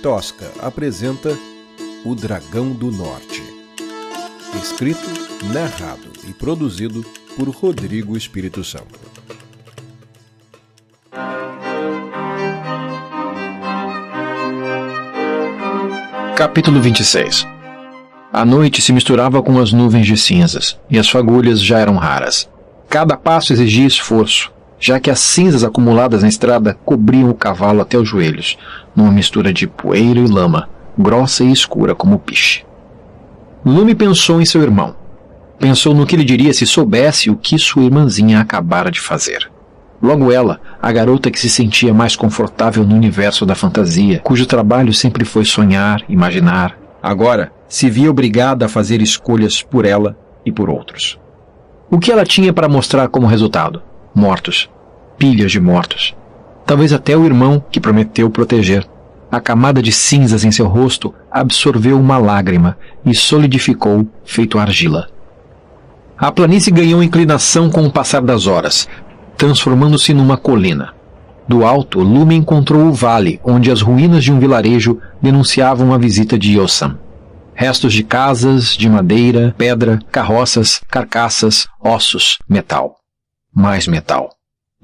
Tosca apresenta O Dragão do Norte. Escrito, narrado e produzido por Rodrigo Espírito Santo. Capítulo 26. A noite se misturava com as nuvens de cinzas, e as fagulhas já eram raras. Cada passo exigia esforço, já que as cinzas acumuladas na estrada cobriam o cavalo até os joelhos, numa mistura de poeira e lama, grossa e escura como o piche. Lume pensou em seu irmão. Pensou no que ele diria se soubesse o que sua irmãzinha acabara de fazer. Logo ela, a garota que se sentia mais confortável no universo da fantasia, cujo trabalho sempre foi sonhar, imaginar, agora se via obrigada a fazer escolhas por ela e por outros. O que ela tinha para mostrar como resultado? Mortos. Pilhas de mortos. Talvez até o irmão que prometeu proteger. A camada de cinzas em seu rosto absorveu uma lágrima e solidificou, feito argila. A planície ganhou inclinação com o passar das horas, transformando-se numa colina. Do alto, Lume encontrou o vale, onde as ruínas de um vilarejo denunciavam a visita de Yossam. Restos de casas, de madeira, pedra, carroças, carcaças, ossos, metal. Mais metal.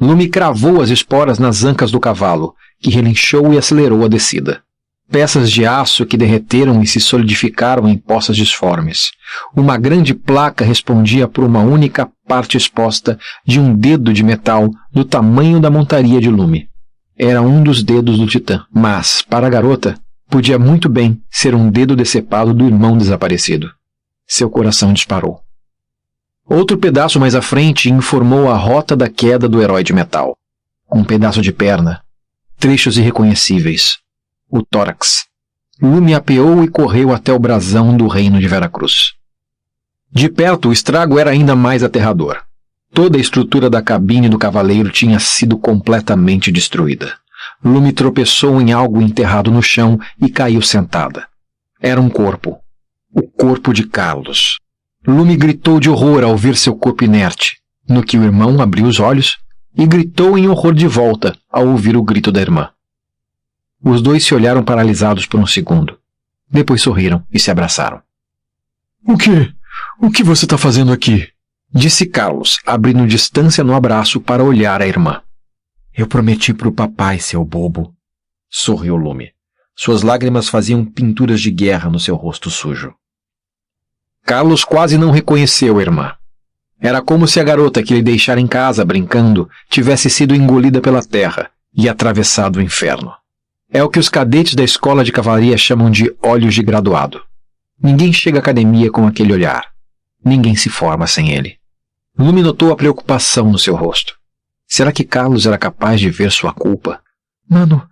Lume cravou as esporas nas ancas do cavalo, que relinchou e acelerou a descida. Peças de aço que derreteram e se solidificaram em poças disformes. Uma grande placa respondia por uma única parte exposta de um dedo de metal do tamanho da montaria de Lume. Era um dos dedos do Titã, mas, para a garota, podia muito bem ser um dedo decepado do irmão desaparecido. Seu coração disparou. Outro pedaço mais à frente informou a rota da queda do herói de metal. Um pedaço de perna. Trechos irreconhecíveis. O tórax. Lume apeou e correu até o brasão do reino de Veracruz. De perto, o estrago era ainda mais aterrador. Toda a estrutura da cabine do cavaleiro tinha sido completamente destruída. Lume tropeçou em algo enterrado no chão e caiu sentada. Era um corpo. O corpo de Carlos. Lume gritou de horror ao ver seu corpo inerte, no que o irmão abriu os olhos e gritou em horror de volta ao ouvir o grito da irmã. Os dois se olharam paralisados por um segundo. Depois sorriram e se abraçaram. O que você está fazendo aqui? Disse Carlos, abrindo distância no abraço para olhar a irmã. Eu prometi para o papai, seu bobo. Sorriu Lume. Suas lágrimas faziam pinturas de guerra no seu rosto sujo. Carlos quase não reconheceu a irmã. Era como se a garota que ele deixara em casa brincando tivesse sido engolida pela terra e atravessado o inferno. É o que os cadetes da escola de cavalaria chamam de olhos de graduado. Ninguém chega à academia com aquele olhar. Ninguém se forma sem ele. Lume notou a preocupação no seu rosto. Será que Carlos era capaz de ver sua culpa? Mano,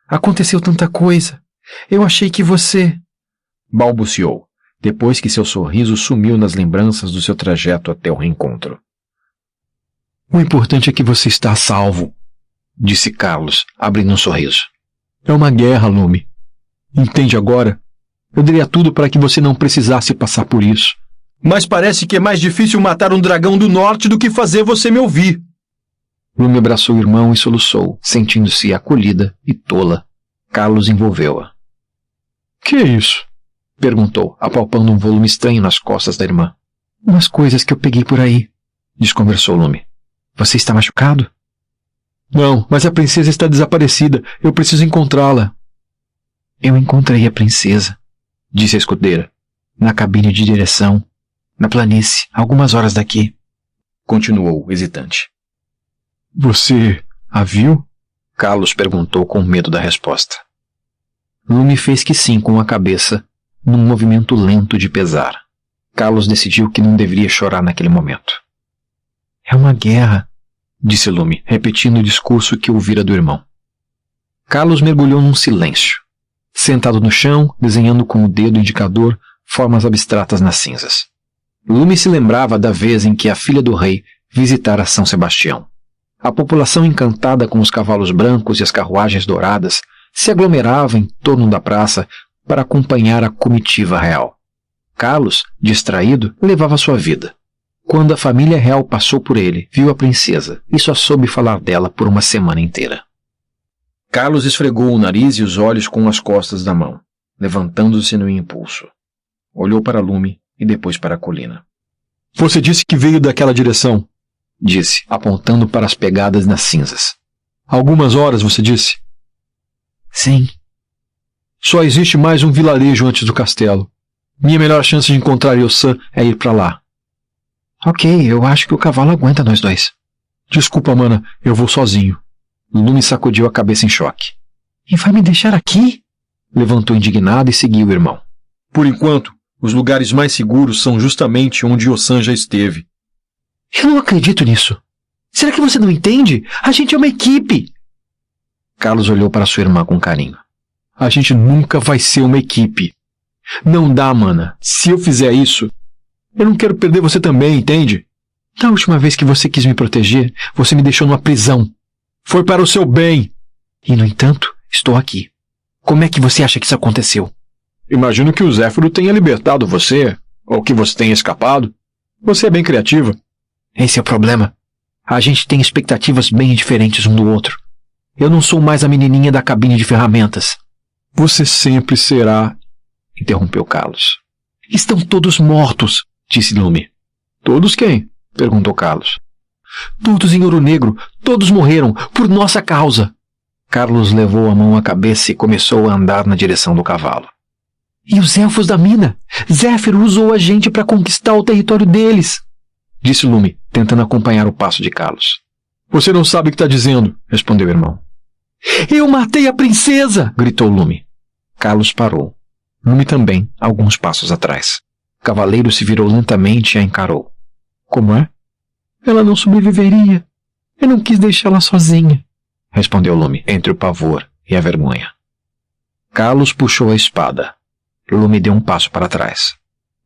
aconteceu tanta coisa. Eu achei que você... balbuciou, depois que seu sorriso sumiu nas lembranças do seu trajeto até o reencontro. O importante é que você está a salvo, disse Carlos, abrindo um sorriso. É uma guerra, Lume. Entende agora? Eu daria tudo para que você não precisasse passar por isso. Mas parece que é mais difícil matar um dragão do norte do que fazer você me ouvir. Lume abraçou o irmão e soluçou, sentindo-se acolhida e tola. Carlos envolveu-a. Que é isso? Perguntou, apalpando um volume estranho nas costas da irmã. Umas coisas que eu peguei por aí, desconversou Lume. Você está machucado? Não, mas a princesa está desaparecida. Eu preciso encontrá-la. Eu encontrei a princesa, disse a escudeira, na cabine de direção, na planície, algumas horas daqui. Continuou, hesitante. Você a viu? Carlos perguntou com medo da resposta. Lume fez que sim com a cabeça, num movimento lento de pesar. Carlos decidiu que não deveria chorar naquele momento. É uma guerra, disse Lume, repetindo o discurso que ouvira do irmão. Carlos mergulhou num silêncio, sentado no chão, desenhando com o dedo indicador formas abstratas nas cinzas. Lume se lembrava da vez em que a filha do rei visitara São Sebastião. A população encantada com os cavalos brancos e as carruagens douradas se aglomerava em torno da praça para acompanhar a comitiva real. Carlos, distraído, levava sua vida. Quando a família real passou por ele, viu a princesa e só soube falar dela por uma semana inteira. Carlos esfregou o nariz e os olhos com as costas da mão, levantando-se no impulso. Olhou para Lume e depois para a colina. Você disse que veio daquela direção, disse, apontando para as pegadas nas cinzas. Algumas horas, você disse? Sim. Só existe mais um vilarejo antes do castelo. Minha melhor chance de encontrar Yosan é ir para lá. Ok, eu acho que o cavalo aguenta nós dois. Desculpa, mana, eu vou sozinho. Lume sacudiu a cabeça em choque. E vai me deixar aqui? Levantou indignado e seguiu o irmão. Por enquanto, os lugares mais seguros são justamente onde Yosan já esteve. Eu não acredito nisso. Será que você não entende? A gente é uma equipe. Carlos olhou para sua irmã com carinho. A gente nunca vai ser uma equipe. Não dá, mana. Se eu fizer isso, eu não quero perder você também, entende? Da última vez que você quis me proteger, você me deixou numa prisão. Foi para o seu bem. E, no entanto, estou aqui. Como é que você acha que isso aconteceu? Imagino que o Zéfiro tenha libertado você, ou que você tenha escapado. Você é bem criativa. Esse é o problema. A gente tem expectativas bem diferentes um do outro. Eu não sou mais a menininha da cabine de ferramentas. Você sempre será, interrompeu Carlos. Estão todos mortos, disse Lume. Todos quem? Perguntou Carlos. Todos em Ouro Negro. Todos morreram, por nossa causa. Carlos levou a mão à cabeça e começou a andar na direção do cavalo. E os elfos da mina? Zéfiro usou a gente para conquistar o território deles, disse Lume, tentando acompanhar o passo de Carlos. Você não sabe o que está dizendo, respondeu o irmão. Eu matei a princesa! Gritou Lume. Carlos parou. Lume também, alguns passos atrás. O cavaleiro se virou lentamente e a encarou. Como é? Ela não sobreviveria. Eu não quis deixá-la sozinha, respondeu Lume, entre o pavor e a vergonha. Carlos puxou a espada. Lume deu um passo para trás.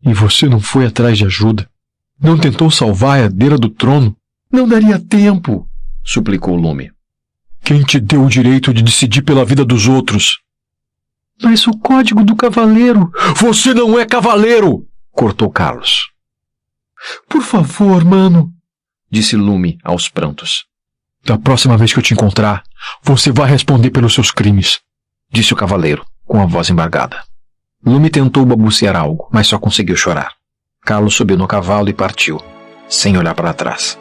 E você não foi atrás de ajuda? Não tentou salvar a herdeira do trono? Não daria tempo, suplicou Lume. Quem te deu o direito de decidir pela vida dos outros? Mas o código do cavaleiro... Você não é cavaleiro! Cortou Carlos. Por favor, mano, disse Lume aos prantos. Da próxima vez que eu te encontrar, você vai responder pelos seus crimes, disse o cavaleiro, com a voz embargada. Lume tentou balbuciar algo, mas só conseguiu chorar. Carlos subiu no cavalo e partiu, sem olhar para trás.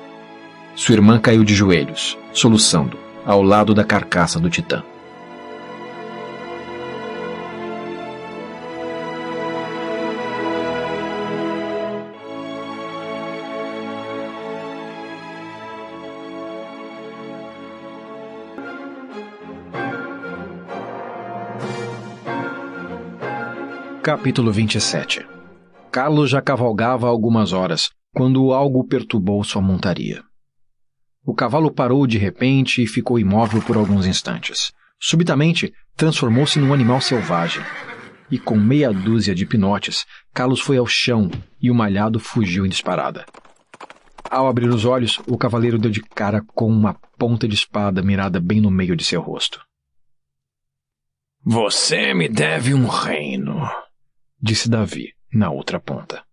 Sua irmã caiu de joelhos, soluçando, ao lado da carcaça do titã. Capítulo 27. Carlos já cavalgava há algumas horas, quando algo perturbou sua montaria. O cavalo parou de repente e ficou imóvel por alguns instantes. Subitamente, transformou-se num animal selvagem. E com meia dúzia de pinotes, Carlos foi ao chão e o malhado fugiu em disparada. Ao abrir os olhos, o cavaleiro deu de cara com uma ponta de espada mirada bem no meio de seu rosto. Você me deve um reino, disse Davi, na outra ponta.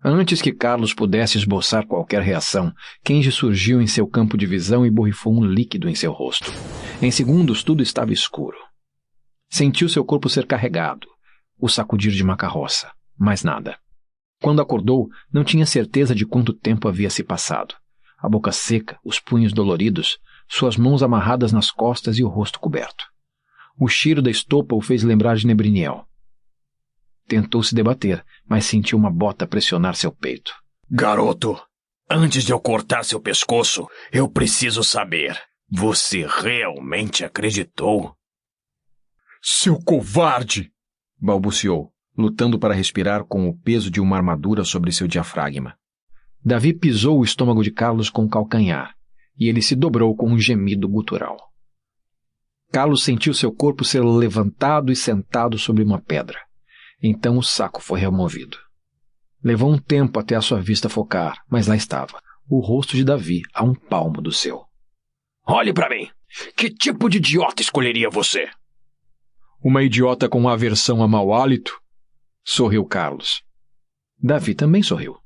Antes que Carlos pudesse esboçar qualquer reação, Kenji surgiu em seu campo de visão e borrifou um líquido em seu rosto. Em segundos, tudo estava escuro. Sentiu seu corpo ser carregado, o sacudir de uma carroça, mais nada. Quando acordou, não tinha certeza de quanto tempo havia se passado. A boca seca, os punhos doloridos, suas mãos amarradas nas costas e o rosto coberto. O cheiro da estopa o fez lembrar de Nebriniel. Tentou se debater, mas sentiu uma bota pressionar seu peito. Garoto, antes de eu cortar seu pescoço, eu preciso saber. Você realmente acreditou? Seu covarde! Balbuciou, lutando para respirar com o peso de uma armadura sobre seu diafragma. Davi pisou o estômago de Carlos com o calcanhar, e ele se dobrou com um gemido gutural. Carlos sentiu seu corpo ser levantado e sentado sobre uma pedra. Então o saco foi removido. Levou um tempo até a sua vista focar, mas lá estava, o rosto de Davi a um palmo do seu. Olhe para mim! Que tipo de idiota escolheria você? Uma idiota com aversão a mau hálito? Sorriu Carlos. Davi também sorriu.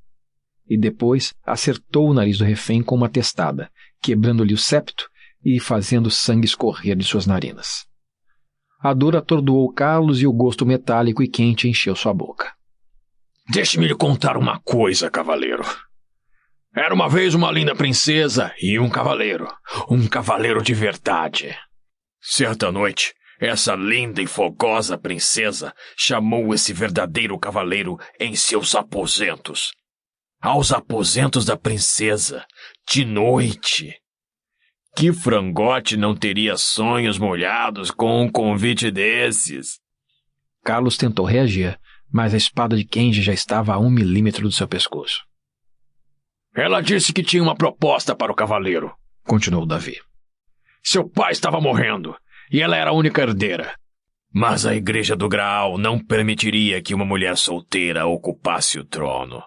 E depois acertou o nariz do refém com uma testada, quebrando-lhe o septo e fazendo sangue escorrer de suas narinas. A dor atordoou Carlos e o gosto metálico e quente encheu sua boca. Deixe-me lhe contar uma coisa, cavaleiro. Era uma vez uma linda princesa e um cavaleiro de verdade. Certa noite, essa linda e fogosa princesa chamou esse verdadeiro cavaleiro em seus aposentos. Aos aposentos da princesa, de noite. Que frangote não teria sonhos molhados com um convite desses? Carlos tentou reagir, mas a espada de Kenji já estava a 1 milímetro do seu pescoço. Ela disse que tinha uma proposta para o cavaleiro, continuou Davi. Seu pai estava morrendo, e ela era a única herdeira. Mas a Igreja do Graal não permitiria que uma mulher solteira ocupasse o trono.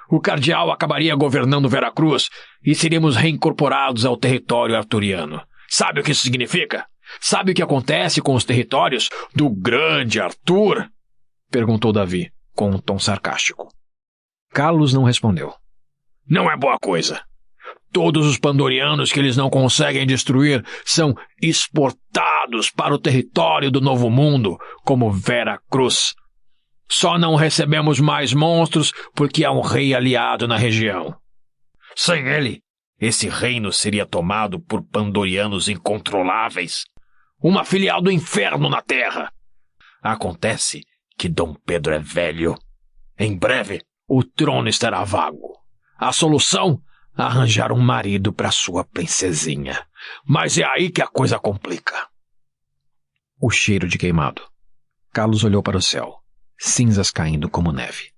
O cardeal acabaria governando Veracruz e seríamos reincorporados ao território arturiano. Sabe o que isso significa? Sabe o que acontece com os territórios do grande Arthur? Perguntou Davi, com um tom sarcástico. Carlos não respondeu. Não é boa coisa. Todos os pandorianos que eles não conseguem destruir são exportados para o território do Novo Mundo, como Veracruz. Só não recebemos mais monstros porque há um rei aliado na região. Sem ele, esse reino seria tomado por pandorianos incontroláveis. Uma filial do inferno na Terra. Acontece que Dom Pedro é velho. Em breve, o trono estará vago. A solução? Arranjar um marido para sua princesinha. Mas é aí que a coisa complica. O cheiro de queimado. Carlos olhou para o céu. Cinzas caindo como neve.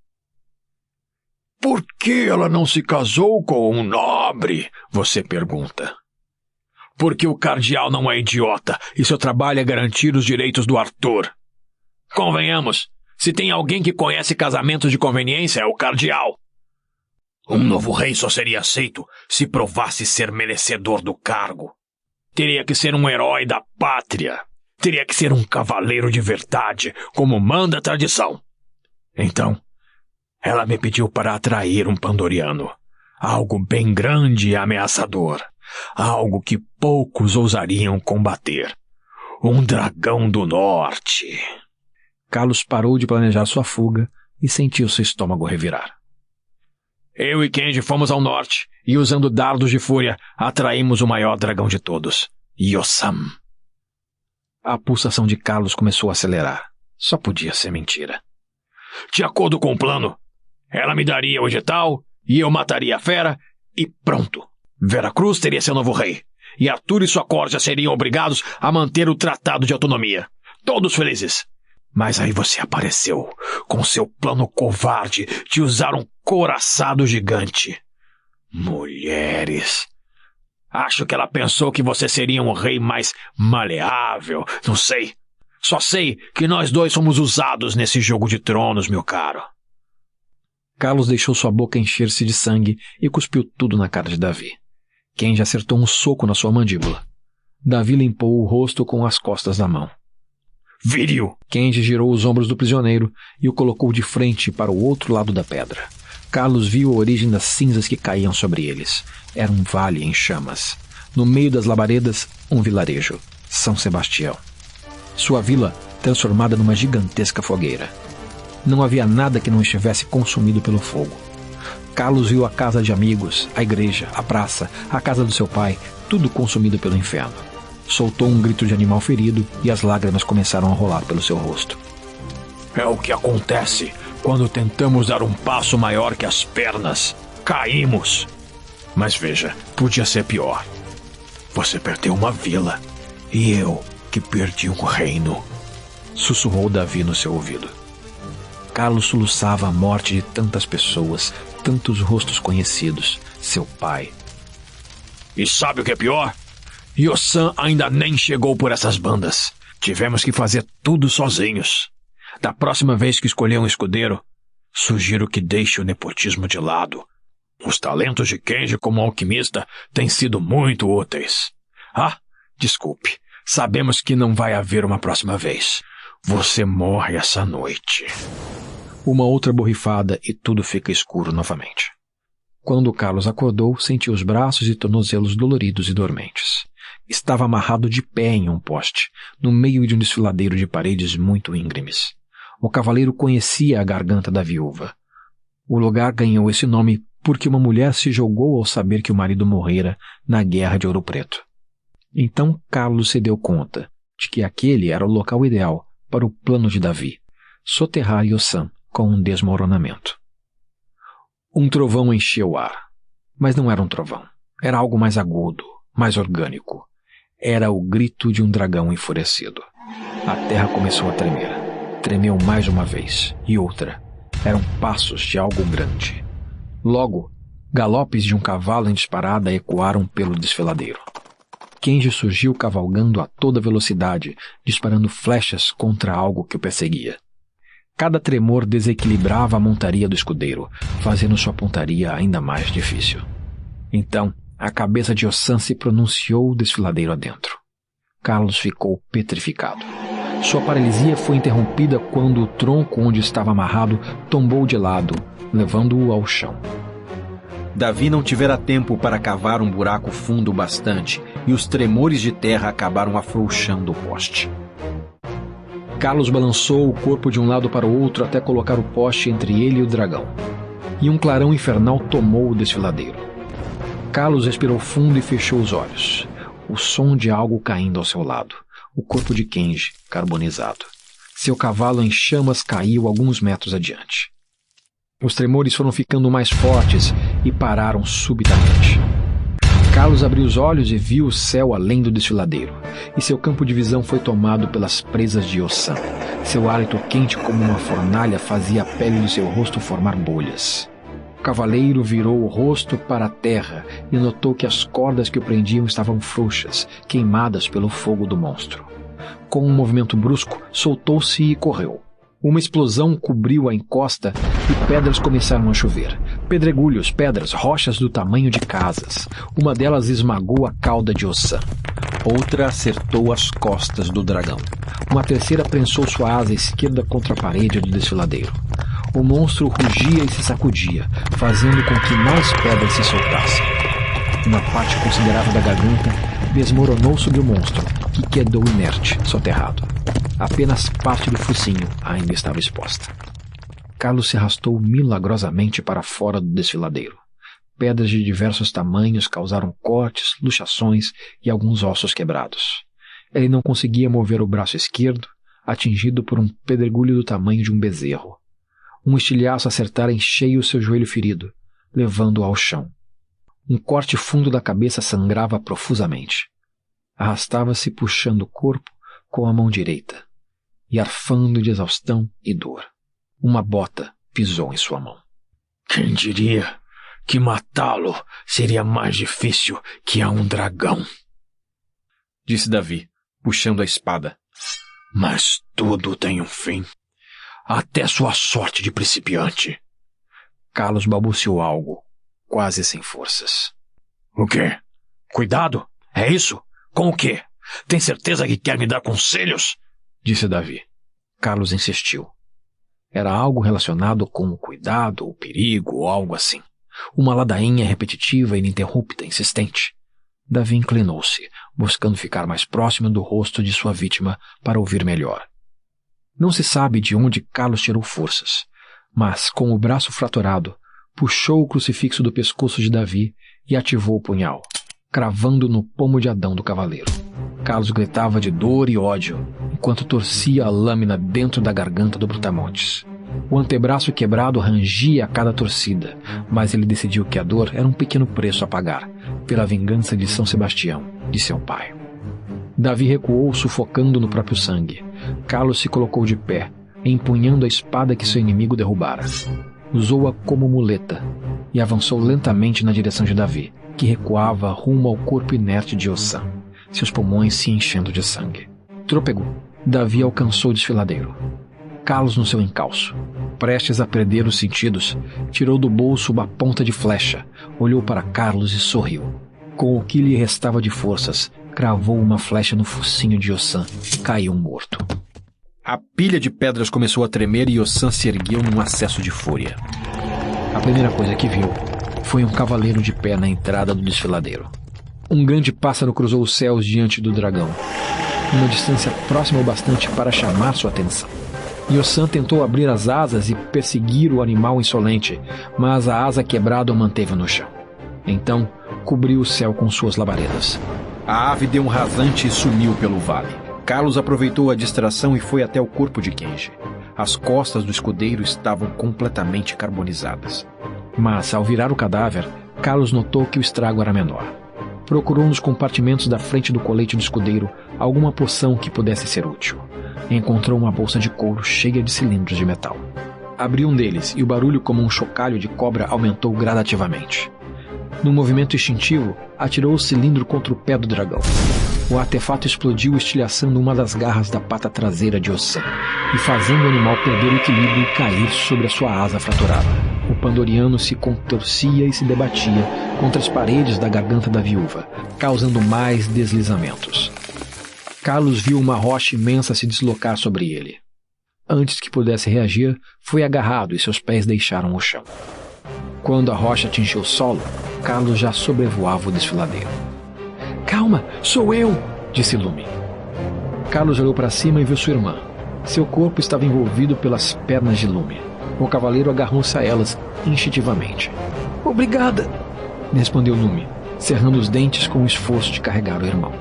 Por que ela não se casou com um nobre? Você pergunta. Porque o cardeal não é idiota e seu trabalho é garantir os direitos do Arthur. Convenhamos, se tem alguém que conhece casamentos de conveniência é o cardeal. Um novo rei só seria aceito se provasse ser merecedor do cargo. Teria que ser um herói da pátria. Teria que ser um cavaleiro de verdade, como manda a tradição. Então, ela me pediu para atrair um pandoriano. Algo bem grande e ameaçador. Algo que poucos ousariam combater. Um dragão do norte. Carlos parou de planejar sua fuga e sentiu seu estômago revirar. Eu e Kenji fomos ao norte e, usando dardos de fúria, atraímos o maior dragão de todos, Yossam. A pulsação de Carlos começou a acelerar. Só podia ser mentira. De acordo com o plano, ela me daria o edital e eu mataria a fera e pronto. Veracruz teria seu novo rei. E Arthur e sua corte seriam obrigados a manter o tratado de autonomia. Todos felizes. Mas aí você apareceu, com seu plano covarde de usar um couraçado gigante. Mulheres. Acho que ela pensou que você seria um rei mais maleável, não sei. Só sei que nós dois somos usados nesse jogo de tronos, meu caro. Carlos deixou sua boca encher-se de sangue e cuspiu tudo na cara de Davi. Kenji acertou um soco na sua mandíbula. Davi limpou o rosto com as costas da mão. Viril! Kenji girou os ombros do prisioneiro e o colocou de frente para o outro lado da pedra. Carlos viu a origem das cinzas que caíam sobre eles. Era um vale em chamas. No meio das labaredas, um vilarejo, São Sebastião. Sua vila transformada numa gigantesca fogueira. Não havia nada que não estivesse consumido pelo fogo. Carlos viu a casa de amigos, a igreja, a praça, a casa do seu pai, tudo consumido pelo inferno. Soltou um grito de animal ferido e as lágrimas começaram a rolar pelo seu rosto. É o que acontece quando tentamos dar um passo maior que as pernas. Caímos. Mas veja, podia ser pior. Você perdeu uma vila e eu que perdi um reino. Sussurrou Davi no seu ouvido. Carlos soluçava a morte de tantas pessoas, tantos rostos conhecidos. Seu pai. E sabe o que é pior? Yossam ainda nem chegou por essas bandas. Tivemos que fazer tudo sozinhos. Da próxima vez que escolher um escudeiro, sugiro que deixe o nepotismo de lado. Os talentos de Kenji como alquimista têm sido muito úteis. Ah, desculpe. Sabemos que não vai haver uma próxima vez. Você morre essa noite. Uma outra borrifada e tudo fica escuro novamente. Quando Carlos acordou, sentiu os braços e tornozelos doloridos e dormentes. estava amarrado de pé em um poste, no meio de um desfiladeiro de paredes muito íngremes. O cavaleiro conhecia a garganta da viúva. O lugar ganhou esse nome porque uma mulher se jogou ao saber que o marido morrera na Guerra de Ouro Preto. Então Carlos se deu conta de que aquele era o local ideal para o plano de Davi, soterrar Yossam com um desmoronamento. Um trovão encheu o ar, mas não era um trovão. Era algo mais agudo, mais orgânico. Era o grito de um dragão enfurecido. A terra começou a tremer. Tremeu mais uma vez, e outra. Eram passos de algo grande. Logo, galopes de um cavalo em disparada ecoaram pelo desfiladeiro. Kenji surgiu cavalgando a toda velocidade, disparando flechas contra algo que o perseguia. Cada tremor desequilibrava a montaria do escudeiro, fazendo sua pontaria ainda mais difícil. Então, a cabeça de Yossam se pronunciou desfiladeiro adentro. Carlos ficou petrificado. Sua paralisia foi interrompida quando o tronco onde estava amarrado tombou de lado, levando-o ao chão. Davi não tivera tempo para cavar um buraco fundo bastante e os tremores de terra acabaram afrouxando o poste. Carlos balançou o corpo de um lado para o outro até colocar o poste entre ele e o dragão. E um clarão infernal tomou o desfiladeiro. Carlos respirou fundo e fechou os olhos. O som de algo caindo ao seu lado. O corpo de Kenji, carbonizado. Seu cavalo em chamas caiu alguns metros adiante. Os tremores foram ficando mais fortes e pararam subitamente. Carlos abriu os olhos e viu o céu além do desfiladeiro, e seu campo de visão foi tomado pelas presas de Yossam. Seu hálito quente como uma fornalha fazia a pele de seu rosto formar bolhas. O cavaleiro virou o rosto para a terra e notou que as cordas que o prendiam estavam frouxas, queimadas pelo fogo do monstro. Com um movimento brusco, soltou-se e correu. Uma explosão cobriu a encosta e pedras começaram a chover. Pedregulhos, pedras, rochas do tamanho de casas. Uma delas esmagou a cauda de Yossam. Outra acertou as costas do dragão. Uma terceira prensou sua asa esquerda contra a parede do desfiladeiro. O monstro rugia e se sacudia, fazendo com que mais pedras se soltassem. Uma parte considerável da garganta desmoronou sobre o monstro, que quedou inerte, soterrado. Apenas parte do focinho ainda estava exposta. Carlos se arrastou milagrosamente para fora do desfiladeiro. Pedras de diversos tamanhos causaram cortes, luxações e alguns ossos quebrados. Ele não conseguia mover o braço esquerdo, atingido por um pedregulho do tamanho de um bezerro. Um estilhaço acertara em cheio seu joelho ferido, levando-o ao chão. Um corte fundo da cabeça sangrava profusamente. Arrastava-se puxando o corpo com a mão direita e arfando de exaustão e dor. Uma bota pisou em sua mão. Quem diria que matá-lo seria mais difícil que a um dragão? Disse Davi, puxando a espada. Mas tudo tem um fim. Até sua sorte de principiante. Carlos balbuciou algo, quase sem forças. O quê? Cuidado? É isso? Com o quê? Tem certeza que quer me dar conselhos? Disse Davi. Carlos insistiu. Era algo relacionado com o cuidado, o perigo ou algo assim. Uma ladainha repetitiva, ininterrupta, insistente. Davi inclinou-se, buscando ficar mais próximo do rosto de sua vítima para ouvir melhor. Não se sabe de onde Carlos tirou forças, mas, com o braço fraturado, puxou o crucifixo do pescoço de Davi e ativou o punhal, cravando no pomo de Adão do cavaleiro. Carlos gritava de dor e ódio, enquanto torcia a lâmina dentro da garganta do Brutamontes. O antebraço quebrado rangia a cada torcida, mas ele decidiu que a dor era um pequeno preço a pagar, pela vingança de São Sebastião, de seu pai. Davi recuou, sufocando no próprio sangue. Carlos se colocou de pé, empunhando a espada que seu inimigo derrubara. Usou-a como muleta e avançou lentamente na direção de Davi, que recuava rumo ao corpo inerte de Yossam, seus pulmões se enchendo de sangue. Trôpego, Davi alcançou o desfiladeiro. Carlos no seu encalço, prestes a perder os sentidos, tirou do bolso uma ponta de flecha, olhou para Carlos e sorriu. Com o que lhe restava de forças, cravou uma flecha no focinho de Yossam e caiu morto. A pilha de pedras começou a tremer e Yossam se ergueu num acesso de fúria. A primeira coisa que viu foi um cavaleiro de pé na entrada do desfiladeiro. Um grande pássaro cruzou os céus diante do dragão, numa distância próxima o bastante para chamar sua atenção. Yosan tentou abrir as asas e perseguir o animal insolente, mas a asa quebrada o manteve no chão. Então, cobriu o céu com suas labaredas. A ave deu um rasante e sumiu pelo vale. Carlos aproveitou a distração e foi até o corpo de Kenji. As costas do escudeiro estavam completamente carbonizadas. Mas, ao virar o cadáver, Carlos notou que o estrago era menor. Procurou nos compartimentos da frente do colete do escudeiro alguma poção que pudesse ser útil. Encontrou uma bolsa de couro cheia de cilindros de metal. Abriu um deles e o barulho como um chocalho de cobra aumentou gradativamente. Num movimento instintivo, atirou o cilindro contra o pé do dragão. O artefato explodiu estilhaçando uma das garras da pata traseira de Yosan e fazendo o animal perder o equilíbrio e cair sobre a sua asa fraturada. O pandoriano se contorcia e se debatia contra as paredes da garganta da viúva, causando mais deslizamentos. Carlos viu uma rocha imensa se deslocar sobre ele. Antes que pudesse reagir, foi agarrado e seus pés deixaram o chão. Quando a rocha atingiu o solo, Carlos já sobrevoava o desfiladeiro. "Calma, sou eu!" disse Lumi. Carlos olhou para cima e viu sua irmã. Seu corpo estava envolvido pelas pernas de Lumi. O cavaleiro agarrou-se a elas instintivamente. "Obrigada!" respondeu Lumi, cerrando os dentes com o esforço de carregar o irmão.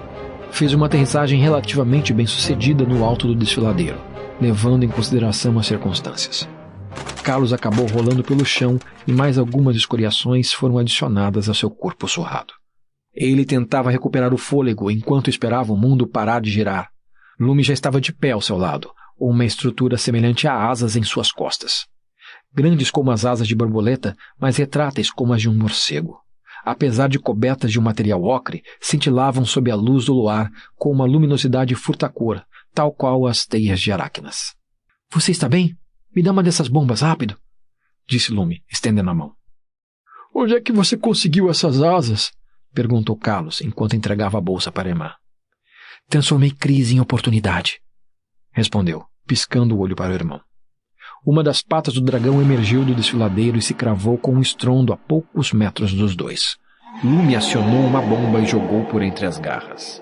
Fez uma aterrissagem relativamente bem-sucedida no alto do desfiladeiro, levando em consideração as circunstâncias. Carlos acabou rolando pelo chão e mais algumas escoriações foram adicionadas ao seu corpo surrado. Ele tentava recuperar o fôlego enquanto esperava o mundo parar de girar. Lumi já estava de pé ao seu lado, uma estrutura semelhante a asas em suas costas. Grandes como as asas de borboleta, mas retráteis como as de um morcego. Apesar de cobertas de um material ocre, cintilavam sob a luz do luar com uma luminosidade furtacor, tal qual as teias de aracnas. "Você está bem? Me dá uma dessas bombas, rápido!" disse Lumi, estendendo a mão. "Onde é que você conseguiu essas asas?" perguntou Carlos, enquanto entregava a bolsa para a irmã. "Transformei crise em oportunidade", respondeu, piscando o olho para o irmão. Uma das patas do dragão emergiu do desfiladeiro e se cravou com um estrondo a poucos metros dos dois. Lumi acionou uma bomba e jogou por entre as garras.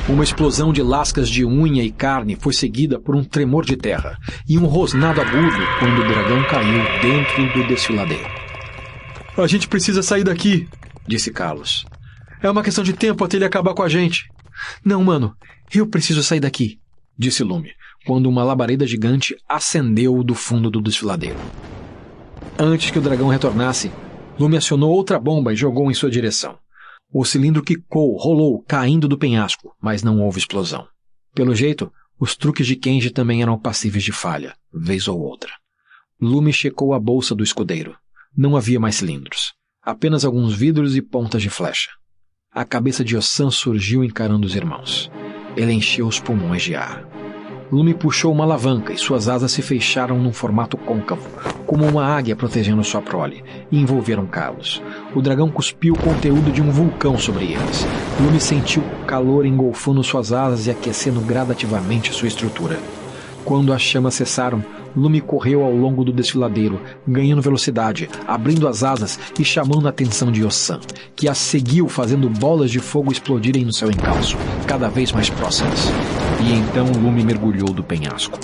Uma explosão de lascas de unha e carne foi seguida por um tremor de terra e um rosnado agudo quando o dragão caiu dentro do desfiladeiro. "A gente precisa sair daqui", disse Carlos. "É uma questão de tempo até ele acabar com a gente." "Não, mano, eu preciso sair daqui", disse Lumi, quando uma labareda gigante acendeu do fundo do desfiladeiro. Antes que o dragão retornasse, Lumi acionou outra bomba e jogou em sua direção. O cilindro quicou, rolou, caindo do penhasco, mas não houve explosão. Pelo jeito, os truques de Kenji também eram passíveis de falha, vez ou outra. Lumi checou a bolsa do escudeiro. Não havia mais cilindros. Apenas alguns vidros e pontas de flecha. A cabeça de Yosan surgiu encarando os irmãos. Ele encheu os pulmões de ar. Lumi puxou uma alavanca e suas asas se fecharam num formato côncavo, como uma águia protegendo sua prole, e envolveram Carlos. O dragão cuspiu o conteúdo de um vulcão sobre eles. Lumi sentiu o calor engolfando suas asas e aquecendo gradativamente sua estrutura. Quando as chamas cessaram, Lumi correu ao longo do desfiladeiro, ganhando velocidade, abrindo as asas e chamando a atenção de Yosan, que as seguiu fazendo bolas de fogo explodirem no seu encalço, cada vez mais próximas. E então Lumi mergulhou do penhasco.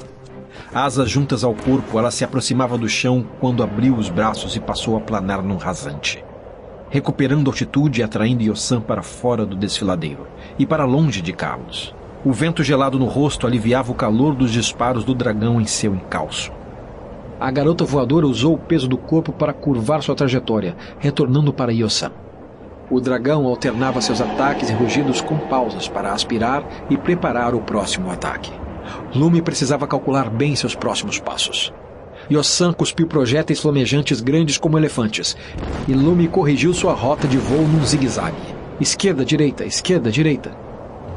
Asas juntas ao corpo, ela se aproximava do chão quando abriu os braços e passou a planar num rasante, recuperando altitude e atraindo Yosan para fora do desfiladeiro e para longe de Carlos. O vento gelado no rosto aliviava o calor dos disparos do dragão em seu encalço. A garota voadora usou o peso do corpo para curvar sua trajetória, retornando para Yosan. O dragão alternava seus ataques e rugidos com pausas para aspirar e preparar o próximo ataque. Lumi precisava calcular bem seus próximos passos. Yosan cuspiu projéteis flamejantes grandes como elefantes, e Lumi corrigiu sua rota de voo num zigue-zague. Esquerda, direita.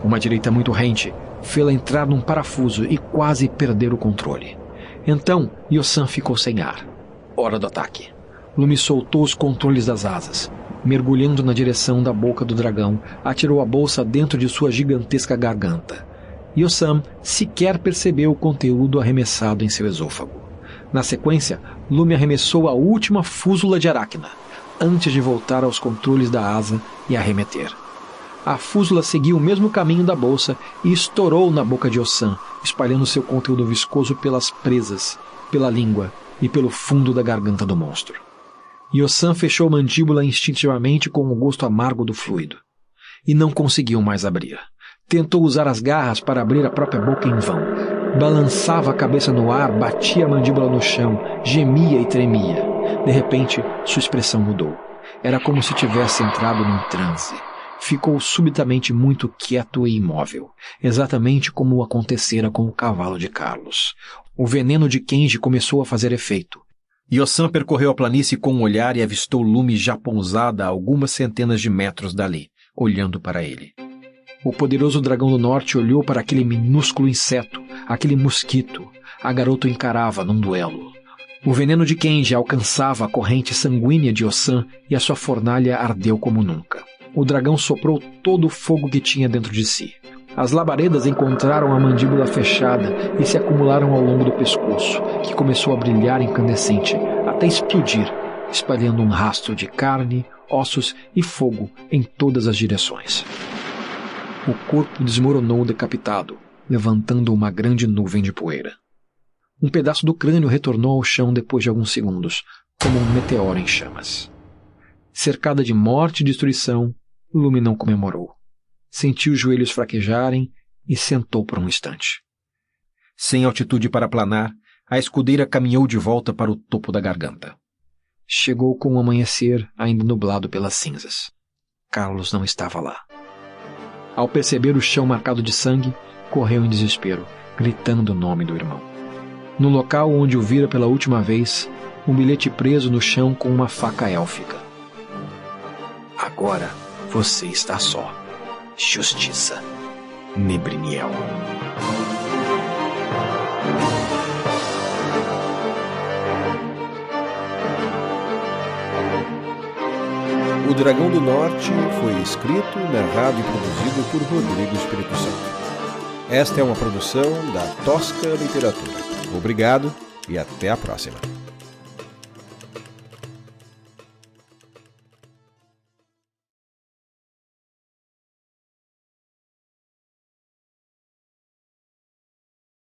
Uma direita muito rente fê-la entrar num parafuso e quase perder o controle. Então, Yosan ficou sem ar. Hora do ataque. Lumi soltou os controles das asas. Mergulhando na direção da boca do dragão, atirou a bolsa dentro de sua gigantesca garganta. Yosan sequer percebeu o conteúdo arremessado em seu esôfago. Na sequência, Lumi arremessou a última fúsula de aracna, antes de voltar aos controles da asa e arremeter. A fúzula seguiu o mesmo caminho da bolsa e estourou na boca de Ossan, espalhando seu conteúdo viscoso pelas presas, pela língua e pelo fundo da garganta do monstro. Ossan fechou a mandíbula instintivamente com o gosto amargo do fluido. E não conseguiu mais abrir. Tentou usar as garras para abrir a própria boca em vão. Balançava a cabeça no ar, batia a mandíbula no chão, gemia e tremia. De repente, sua expressão mudou. Era como se tivesse entrado num transe. Ficou subitamente muito quieto e imóvel, exatamente como acontecera com o cavalo de Carlos. O veneno de Kenji começou a fazer efeito. Ossan percorreu a planície com um olhar e avistou Lume já pousada a algumas centenas de metros dali, olhando para ele. O poderoso dragão do norte olhou para aquele minúsculo inseto, aquele mosquito. A garota o encarava num duelo. O veneno de Kenji alcançava a corrente sanguínea de Ossan e a sua fornalha ardeu como nunca. O dragão soprou todo o fogo que tinha dentro de si. As labaredas encontraram a mandíbula fechada e se acumularam ao longo do pescoço, que começou a brilhar incandescente, até explodir, espalhando um rastro de carne, ossos e fogo em todas as direções. O corpo desmoronou decapitado, levantando uma grande nuvem de poeira. Um pedaço do crânio retornou ao chão depois de alguns segundos, como um meteoro em chamas. Cercada de morte e destruição, Lume não comemorou. Sentiu os joelhos fraquejarem e sentou por um instante. Sem altitude para planar, a escudeira caminhou de volta para o topo da garganta. Chegou com o amanhecer ainda nublado pelas cinzas. Carlos não estava lá. Ao perceber o chão marcado de sangue, correu em desespero, gritando o nome do irmão. No local onde o vira pela última vez, um bilhete preso no chão com uma faca élfica. Agora você está só. Justiça. Nebriniel. O Dragão do Norte foi escrito, narrado e produzido por Rodrigo Espírito Santo. Esta é uma produção da Tosca Literatura. Obrigado e até a próxima.